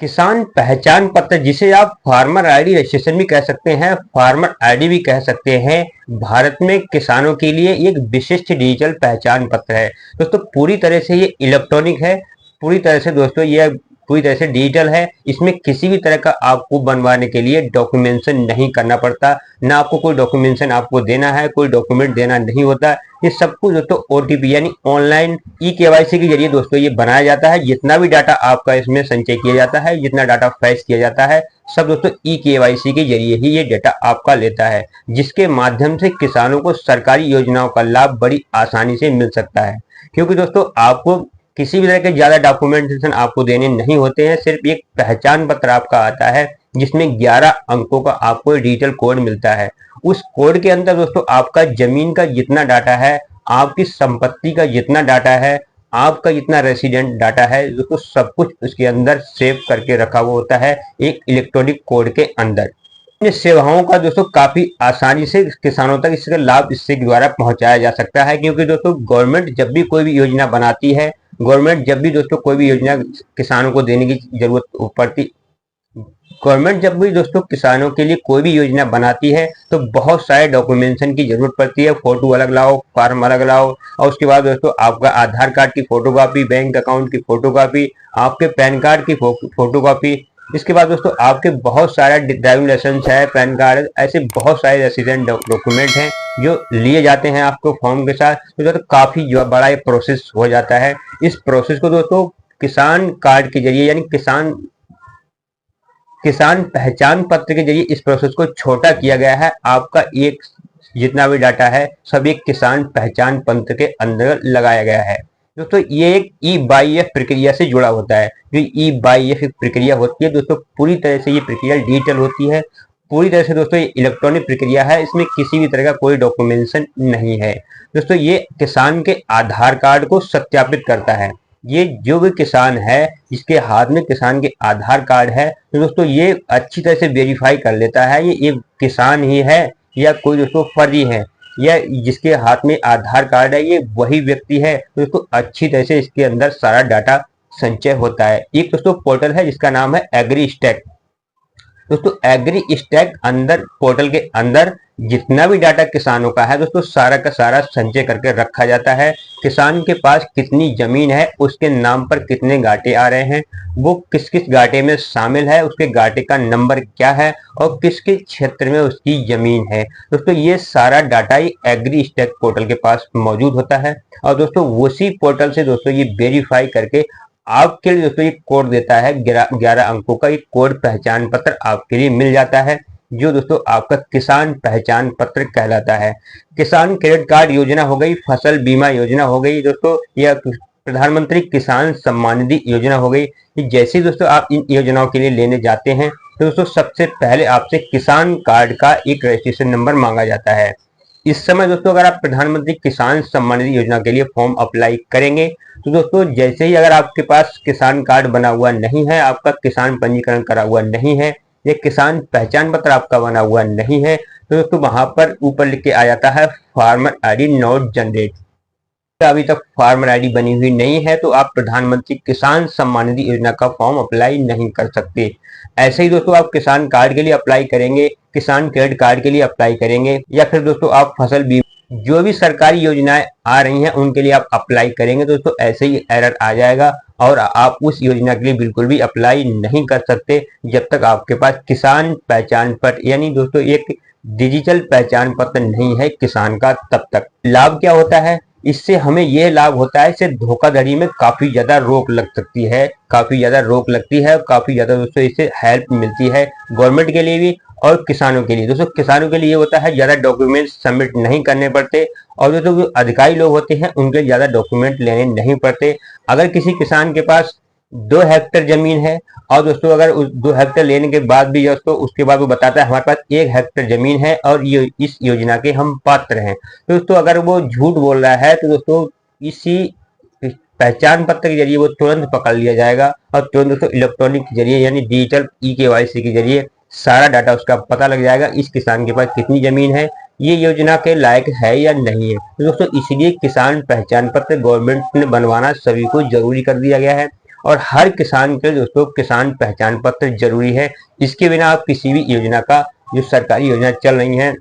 किसान पहचान पत्र, जिसे आप फार्मर आईडी रजिस्ट्रेशन भी कह सकते हैं, फार्मर आईडी भी कह सकते हैं, भारत में किसानों के लिए एक विशिष्ट डिजिटल पहचान पत्र है। दोस्तों पूरी तरह से ये इलेक्ट्रॉनिक है, पूरी तरह से दोस्तों ये पूरी तरह से डिजिटल है। इसमें किसी भी तरह का आपको बनवाने के लिए डॉक्यूमेंटेशन नहीं करना पड़ता, ना आपको कोई डॉक्यूमेंटेशन आपको देना है, कोई डॉक्यूमेंट देना नहीं होता। ये सब कुछ दोस्तों ओटीपी यानी ऑनलाइन ई केवाईसी के जरिए दोस्तों ये बनाया जाता है। जितना भी डाटा आपका इसमें संचय किया जाता है, जितना डाटा फैच किया जाता है, सब दोस्तों ई केवाईसी के जरिए ही ये डाटा आपका लेता है, जिसके माध्यम से किसानों को सरकारी योजनाओं का लाभ बड़ी आसानी से मिल सकता है। क्योंकि दोस्तों आपको किसी भी तरह के ज्यादा डॉक्यूमेंटेशन आपको देने नहीं होते हैं, सिर्फ एक पहचान पत्र आपका आता है जिसमें 11 अंकों का आपको डिजिटल कोड मिलता है। उस कोड के अंदर दोस्तों आपका जमीन का जितना डाटा है, आपकी संपत्ति का जितना डाटा है, आपका जितना रेसिडेंट डाटा है, दोस्तों सब कुछ उसके अंदर सेव करके रखा हुआ होता है एक इलेक्ट्रॉनिक कोड के अंदर। इन सेवाओं का दोस्तों काफी आसानी से किसानों तक इसका लाभ इसके द्वारा पहुंचाया जा सकता है। क्योंकि दोस्तों गवर्नमेंट जब भी कोई भी योजना बनाती है, गवर्नमेंट जब भी दोस्तों कोई भी योजना किसानों को देने की जरूरत पड़ती गवर्नमेंट जब भी दोस्तों किसानों के लिए कोई भी योजना बनाती है तो बहुत सारे डॉक्यूमेंटेशन की जरूरत पड़ती है। फोटो अलग लाओ, फॉर्म अलग लाओ, और उसके बाद दोस्तों आपका आधार कार्ड की फोटोकॉपी, बैंक अकाउंट की फोटोकॉपी, आपके पैन कार्ड की फोटोकॉपी, इसके बाद दोस्तों आपके बहुत सारा ड्राइविंग लाइसेंस है, पैन कार्ड, ऐसे बहुत सारे रेसिडेंट डॉक्यूमेंट हैं जो लिए जाते हैं आपको फॉर्म के साथ। तो दोस्तों काफी जो बड़ा ये प्रोसेस हो जाता है। इस प्रोसेस को दोस्तों किसान कार्ड के जरिए यानी किसान पहचान पत्र के जरिए इस प्रोसेस को छोटा किया गया है। आपका एक जितना भी डाटा है सब एक किसान पहचान पत्र के अंदर लगाया गया है। दोस्तों ये एक ई-वाईएफ प्रक्रिया से जुड़ा होता है। जो ई-वाईएफ प्रक्रिया होती है दोस्तों, पूरी तरह से ये प्रक्रिया डिजिटल होती है, पूरी तरह से दोस्तों ये इलेक्ट्रॉनिक प्रक्रिया है। इसमें किसी भी तरह का कोई डॉक्यूमेंटेशन नहीं है। दोस्तों ये किसान के आधार कार्ड को सत्यापित करता है। ये जो भी किसान है जिसके हाथ में किसान के आधार कार्ड है, तो दोस्तों ये अच्छी तरह से वेरीफाई कर लेता है ये एक किसान ही है या कोई दोस्तों फर्जी है, या जिसके हाथ में आधार कार्ड है ये वही व्यक्ति है। तो दोस्तों अच्छी तरह से इसके अंदर सारा डाटा संचय होता है। एक दोस्तों पोर्टल है जिसका नाम है एग्री स्टैक। दोस्तों एग्री स्टैक अंदर पोर्टल के अंदर जितना भी डाटा किसानों का है दोस्तों सारा का सारा संचय करके रखा जाता है। किसान के पास कितनी जमीन है, उसके नाम पर कितने गाटे आ रहे हैं, वो किस किस गाटे में शामिल है, उसके गाटे का नंबर क्या है और किसके क्षेत्र में उसकी जमीन है। दोस्तों ये सारा डाटा ही एग्री स्टैक पोर्टल के पास मौजूद होता है। और दोस्तों उसी पोर्टल से दोस्तों ये वेरीफाई करके आपके लिए दोस्तों एक कोड देता है, 11 अंकों का एक कोड पहचान पत्र आपके लिए मिल जाता है, जो दोस्तों आपका किसान पहचान पत्र कहलाता है। किसान क्रेडिट कार्ड योजना हो गई, फसल बीमा योजना हो गई दोस्तों, या प्रधानमंत्री किसान सम्मान निधि योजना हो गई। जैसे दोस्तों आप इन योजनाओं के लिए लेने जाते हैं तो दोस्तों सबसे पहले आपसे किसान कार्ड का एक रजिस्ट्रेशन नंबर मांगा जाता है। इस समय दोस्तों अगर आप प्रधानमंत्री किसान सम्मान निधि योजना के लिए फॉर्म अप्लाई करेंगे तो दोस्तों जैसे ही अगर आपके पास किसान कार्ड बना हुआ नहीं है, आपका किसान पंजीकरण करा हुआ नहीं है, ये किसान पहचान पत्र आपका बना हुआ नहीं है, तो दोस्तों वहां पर ऊपर लिख के आ जाता है फार्मर आईडी नॉट जनरेट। अभी तक फार्मर आईडी बनी हुई नहीं है तो आप प्रधानमंत्री किसान सम्मान निधि योजना का फॉर्म अप्लाई नहीं कर सकते। ऐसे ही दोस्तों आप किसान कार्ड के लिए अप्लाई करेंगे, किसान क्रेडिट कार्ड के लिए अप्लाई करेंगे, या फिर दोस्तों आप फसल बीमा, जो भी सरकारी योजनाएं आ रही हैं उनके लिए आप अप्लाई करेंगे दोस्तों ऐसे ही एरर आ जाएगा और आप उस योजना के लिए बिल्कुल भी अप्लाई नहीं कर सकते जब तक आपके पास किसान पहचान पत्र यानी दोस्तों एक डिजिटल पहचान पत्र नहीं है किसान का। तब तक लाभ क्या होता है, इससे हमें यह लाभ होता है, इससे धोखाधड़ी में काफी ज्यादा रोक लग सकती है, काफी ज्यादा रोक लगती है, काफी ज्यादा दोस्तों इससे हेल्प मिलती है गवर्नमेंट के लिए भी और किसानों के लिए। दोस्तों किसानों के लिए ये होता है ज्यादा डॉक्यूमेंट सबमिट नहीं करने पड़ते, और दोस्तों जो अधिकारी लोग होते हैं उनके ज्यादा डॉक्यूमेंट लेने नहीं पड़ते। अगर किसी किसान के पास 2 हेक्टेयर जमीन है और दोस्तों अगर उस 2 हेक्टेयर लेने के बाद भी दोस्तों उसके बाद वो बताता है हमारे पास 1 हेक्टेयर जमीन है और ये इस योजना के हम पात्र हैं, तो दोस्तों अगर वो झूठ बोल रहा है तो दोस्तों इसी पहचान पत्र के जरिए वो तुरंत पकड़ लिया जाएगा और तुरंत दोस्तों इलेक्ट्रॉनिक के जरिए यानी डिजिटल ई-केवाईसी के जरिए सारा डाटा उसका पता लग जाएगा इस किसान के पास कितनी जमीन है, ये योजना के लायक है या नहीं है। तो दोस्तों इसलिए किसान पहचान पत्र गवर्नमेंट ने बनवाना सभी को जरूरी कर दिया गया है। और हर किसान के लिए दोस्तों किसान पहचान पत्र जरूरी है। इसके बिना आप किसी भी योजना का, जो सरकारी योजना चल रही है,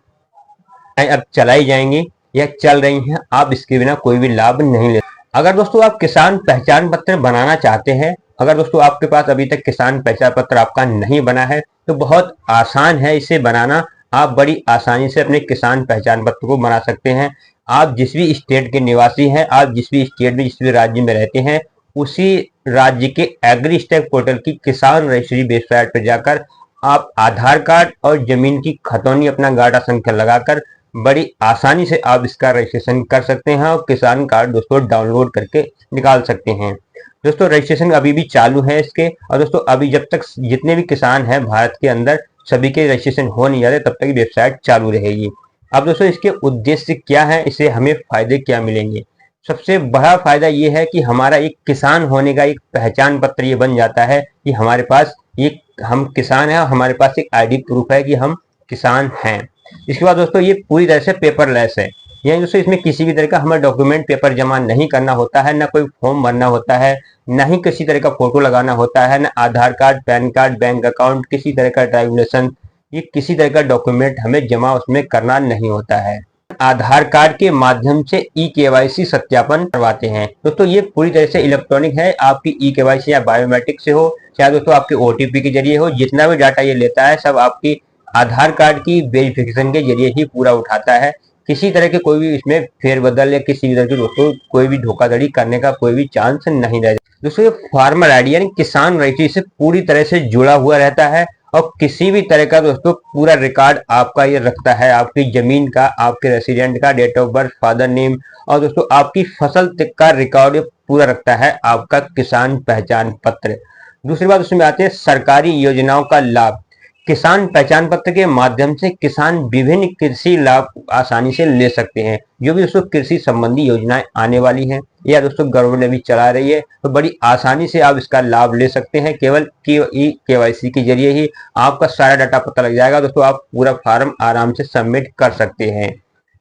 अब चलाई जाएंगी या चल रही हैं, आप इसके बिना कोई भी लाभ नहीं ले। अगर दोस्तों आप किसान पहचान पत्र बनाना चाहते हैं, अगर दोस्तों आपके पास अभी तक किसान पहचान पत्र आपका नहीं बना है, तो बहुत आसान है इसे बनाना। आप बड़ी आसानी से अपने किसान पहचान पत्र को बना सकते हैं। आप जिस भी स्टेट के निवासी हैं, आप जिस भी स्टेट में, जिस भी राज्य में रहते हैं, उसी राज्य के एग्री स्टैक पोर्टल की किसान रजिस्ट्री वेबसाइट पर जाकर आप आधार कार्ड और जमीन की खतौनी अपना गाढ़ा संख्या लगाकर बड़ी आसानी से आप इसका रजिस्ट्रेशन कर सकते हैं और किसान कार्ड दोस्तों डाउनलोड करके निकाल सकते हैं। दोस्तों रजिस्ट्रेशन अभी भी चालू है इसके, और दोस्तों अभी जब तक जितने भी किसान हैं भारत के अंदर, सभी के रजिस्ट्रेशन हो नहीं जाते तब तक वेबसाइट चालू रहेगी। अब दोस्तों इसके उद्देश्य क्या है, इससे हमें फायदे क्या मिलेंगे? सबसे बड़ा फायदा ये है कि हमारा एक किसान होने का एक पहचान पत्र ये बन जाता है कि हमारे पास ये हम किसान हैं, हमारे पास एक आईडी प्रूफ है कि हम किसान हैं। इसके बाद दोस्तों ये पूरी तरह से पेपरलेस है, यानी दोस्तों इसमें किसी भी तरह का हमें डॉक्यूमेंट पेपर जमा नहीं करना होता है, ना कोई फॉर्म भरना होता है, ना ही किसी तरह का फोटो लगाना होता है, ना Aadhaar card, PAN card, bank account, किसी तरह का ड्राइविंग लाइसेंस, ये किसी तरह का डॉक्यूमेंट हमें जमा उसमें करना नहीं होता है। आधार कार्ड के माध्यम से ई-केवाईसी सत्यापन करवाते हैं। दोस्तों ये पूरी तरह से इलेक्ट्रॉनिक है, आपकी ई-केवाईसी या बायोमेट्रिक से हो, चाहे दोस्तों आपके ओटीपी के जरिए हो, जितना भी डाटा ये लेता है सब आपकी आधार कार्ड की वेरिफिकेशन के जरिए ही पूरा उठाता है। किसी तरह के कोई भी इसमें फेरबदल या किसी भी तरह की दोस्तों कोई भी धोखाधड़ी करने का कोई भी चांस नहीं रहता। दोस्तों ये फार्मर आईडी यानी किसान रजिस्ट्री से पूरी तरह से जुड़ा हुआ रहता है और किसी भी तरह का दोस्तों पूरा रिकॉर्ड आपका ये रखता है, आपकी जमीन का, आपके रेसिडेंट का, date of birth, father name, और दोस्तों आपकी फसल का रिकॉर्ड ये पूरा रखता है आपका किसान पहचान पत्र। दूसरी बात उसमें आते हैं सरकारी योजनाओं का लाभ। किसान पहचान पत्र के माध्यम से किसान विभिन्न कृषि लाभ आसानी से ले सकते हैं। जो भी दोस्तों कृषि संबंधी योजनाएं आने वाली हैं या दोस्तों गवर्नमेंट अभी चला रही है, तो बड़ी आसानी से आप इसका लाभ ले सकते हैं। केवल केवाईसी के जरिए ही आपका सारा डाटा पता लग जाएगा दोस्तों, आप पूरा फॉर्म आराम से सबमिट कर सकते हैं।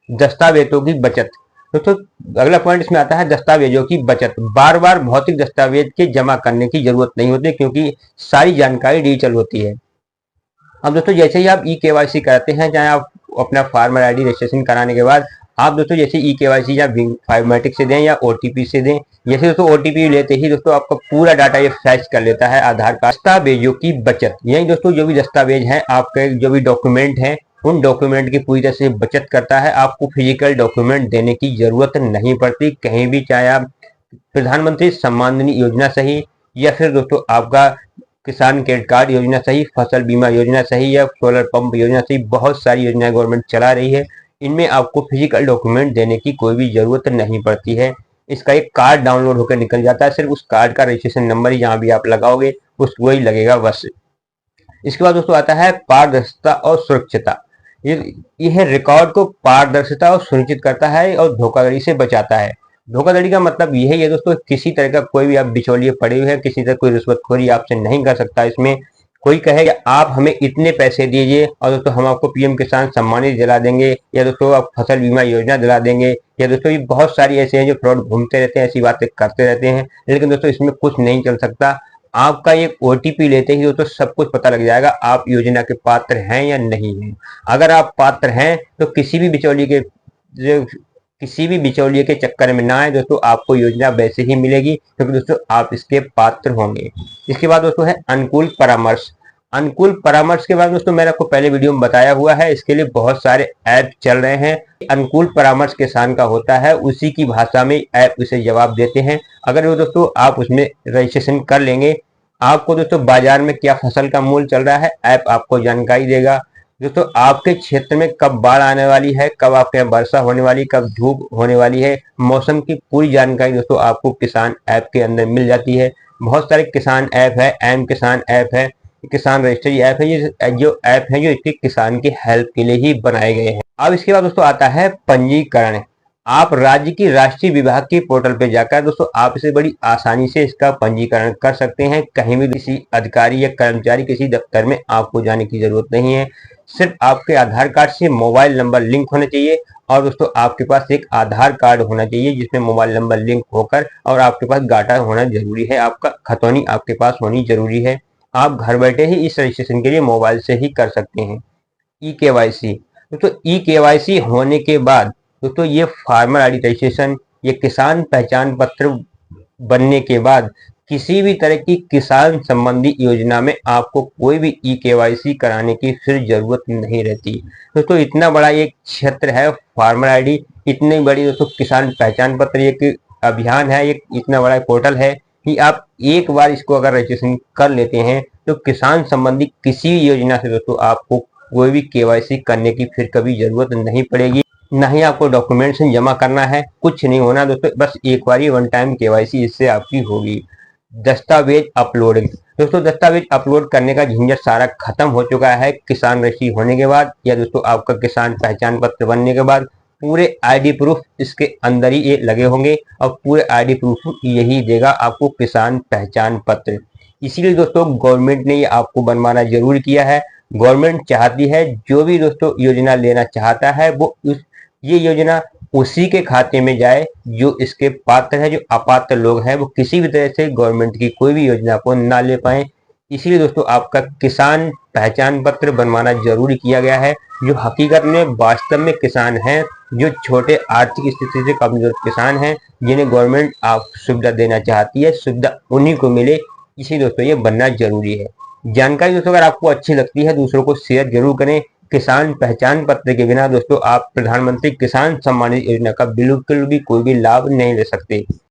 दस्तावेजों की बचत। दोस्तों अगला पॉइंट इसमें आता है दस्तावेजों की बचत। बार बार भौतिक दस्तावेज के जमा करने की जरूरत नहीं होती, क्योंकि सारी जानकारी डिजिटल होती है। अब दोस्तों जैसे ही आप ई-केवाईसी कराते हैं, चाहे आप अपना फार्मर आईडी रजिस्ट्रेशन कराने के बाद आप दोस्तों जैसे ई-केवाईसी या बायोमेट्रिक से दें या ओटीपी से दें, जैसे दोस्तों ओटीपी लेते ही दोस्तों आपका पूरा डाटा ये फैच कर लेता है आधार कार्ड। दस्तावेजों की बचत, यही दोस्तों जो भी दस्तावेज हैं, आपके जो भी डॉक्यूमेंट हैं, उन डॉक्यूमेंट की पूरी तरह से बचत करता है। आपको फिजिकल डॉक्यूमेंट देने की जरूरत नहीं पड़ती कहीं भी, चाहे आप प्रधानमंत्री सम्मान निधि योजना सही, या फिर दोस्तों आपका किसान क्रेडिट कार्ड योजना सही, फसल बीमा योजना सही, या सोलर पंप योजना सही, बहुत सारी योजनाएं गवर्नमेंट चला रही है। इनमें आपको फिजिकल डॉक्यूमेंट देने की कोई भी जरूरत नहीं पड़ती है। इसका एक कार्ड डाउनलोड होकर निकल जाता है, सिर्फ उस कार्ड का रजिस्ट्रेशन नंबर ही जहाँ भी आप लगाओगे उस वही लगेगा बस। इसके बाद दोस्तों आता है पारदर्शिता और सुरक्षिता। यह रिकॉर्ड को पारदर्शिता और सुनिश्चित करता है और धोखाधड़ी से बचाता है। धोखाधड़ी का मतलब यह है दोस्तों, किसी तरह का कोई भी आप बिचौलिए पड़े हुए हैं, किसी तरह कोई रिश्वतखोरी आपसे नहीं कर सकता। इसमें कोई कहे कि आप हमें इतने पैसे दीजिए और दोस्तों हम आपको पीएम किसान सम्मान निधि दिला देंगे, या दोस्तों आप फसल बीमा योजना दिला देंगे, या दोस्तों ये बहुत सारी ऐसे हैं जो फ्रॉड घूमते रहते हैं, ऐसी बातें करते रहते हैं। लेकिन दोस्तों इसमें कुछ नहीं चल सकता। आपका एक ओटीपी लेते ही दोस्तों सब कुछ पता लग जाएगा आप योजना के पात्र हैं या नहीं है। अगर आप पात्र हैं तो किसी भी बिचौलिए के चक्कर में ना आए दोस्तों, आपको योजना वैसे ही मिलेगी क्योंकि दोस्तों आप इसके पात्र होंगे। इसके बाद दोस्तों है अनुकूल परामर्श। अनुकूल परामर्श के बाद दोस्तों मैंने आपको पहले वीडियो में बताया हुआ है, इसके लिए बहुत सारे ऐप चल रहे हैं। अनुकूल परामर्श किसान का होता है, उसी की भाषा में ऐप उसे जवाब देते हैं। अगर वो दोस्तों आप उसमें रजिस्ट्रेशन कर लेंगे, आपको दोस्तों बाजार में क्या फसल का मूल्य चल रहा है ऐप आपको जानकारी देगा। दोस्तों आपके क्षेत्र में कब बाढ़ आने वाली है, कब आपके यहाँ वर्षा होने वाली, कब धूप होने वाली है, मौसम की पूरी जानकारी दोस्तों आपको किसान ऐप के अंदर मिल जाती है। बहुत सारे किसान ऐप है, एम किसान ऐप है, किसान रजिस्ट्री ऐप है। ये जो ऐप है जो इसके किसान की हेल्प के लिए ही बनाए गए हैं। अब इसके बाद दोस्तों आता है पंजीकरण। आप राज्य की राष्ट्रीय विभाग की पोर्टल पे जाकर दोस्तों आप इसे बड़ी आसानी से इसका पंजीकरण कर सकते हैं। कहीं भी किसी अधिकारी या कर्मचारी किसी दफ्तर में आपको जाने की जरूरत नहीं है। सिर्फ आपके आधार कार्ड से मोबाइल नंबर लिंक होना चाहिए और दोस्तों आपके पास एक आधार कार्ड होना चाहिए जिसमें मोबाइल नंबर लिंक होकर और आपके पास डाटा होना जरूरी है, आपका खतौनी आपके पास होनी जरूरी है। आप घर बैठे ही इस रजिस्ट्रेशन के लिए मोबाइल से ही कर सकते हैं। ई केवाईसी दोस्तों, ई केवाईसी होने के बाद दोस्तों ये फार्मर आईडी रजिस्ट्रेशन, ये किसान पहचान पत्र बनने के बाद किसी भी तरह की किसान संबंधी योजना में आपको कोई भी ई केवाईसी कराने की फिर जरूरत नहीं रहती। दोस्तों इतना बड़ा एक क्षेत्र है फार्मर आईडी, इतनी बड़ी दोस्तों किसान पहचान पत्र एक अभियान है, एक इतना बड़ा पोर्टल है कि आप एक बार इसको अगर रजिस्ट्रेशन कर लेते हैं तो किसान संबंधी किसी योजना से दोस्तों आपको कोई भी केवाईसी करने की फिर कभी जरूरत नहीं पड़ेगी, ना ही आपको डॉक्यूमेंट्स जमा करना है, कुछ नहीं होना दोस्तों। बस एक बार वन टाइम केवाईसी इससे आपकी होगी। दस्तावेज अपलोडिंग दोस्तों, दस्तावेज अपलोड करने का झंझट सारा खत्म हो चुका है किसान रजिस्ट्री होने के बाद या दोस्तों आपका किसान पहचान पत्र बनने के बाद। पूरे आईडी प्रूफ इसके अंदर ही ये लगे होंगे और पूरे आईडी प्रूफ यही देगा आपको किसान पहचान पत्र। इसीलिए दोस्तों गवर्नमेंट ने ये आपको बनवाना जरूर किया है। गवर्नमेंट चाहती है जो भी दोस्तों योजना लेना चाहता है वो ये योजना उसी के खाते में जाए जो इसके पात्र है। जो अपात्र लोग हैं वो किसी भी तरह से गवर्नमेंट की कोई भी योजना को ना ले पाए। इसीलिए दोस्तों आपका किसान पहचान पत्र बनवाना जरूरी किया गया है। जो हकीकत में वास्तव में किसान हैं, जो छोटे आर्थिक स्थिति से कमजोर किसान हैं, जिन्हें गवर्नमेंट आप सुविधा देना चाहती है, सुविधा उन्हीं को मिले, इसी दोस्तों ये बनना जरूरी है। जानकारी दोस्तों अगर आपको अच्छी लगती है दूसरों को शेयर जरूर करें। किसान पहचान पत्र के बिना दोस्तों आप प्रधानमंत्री किसान सम्मान निधि योजना का बिल्कुल भी कोई भी लाभ नहीं ले सकते।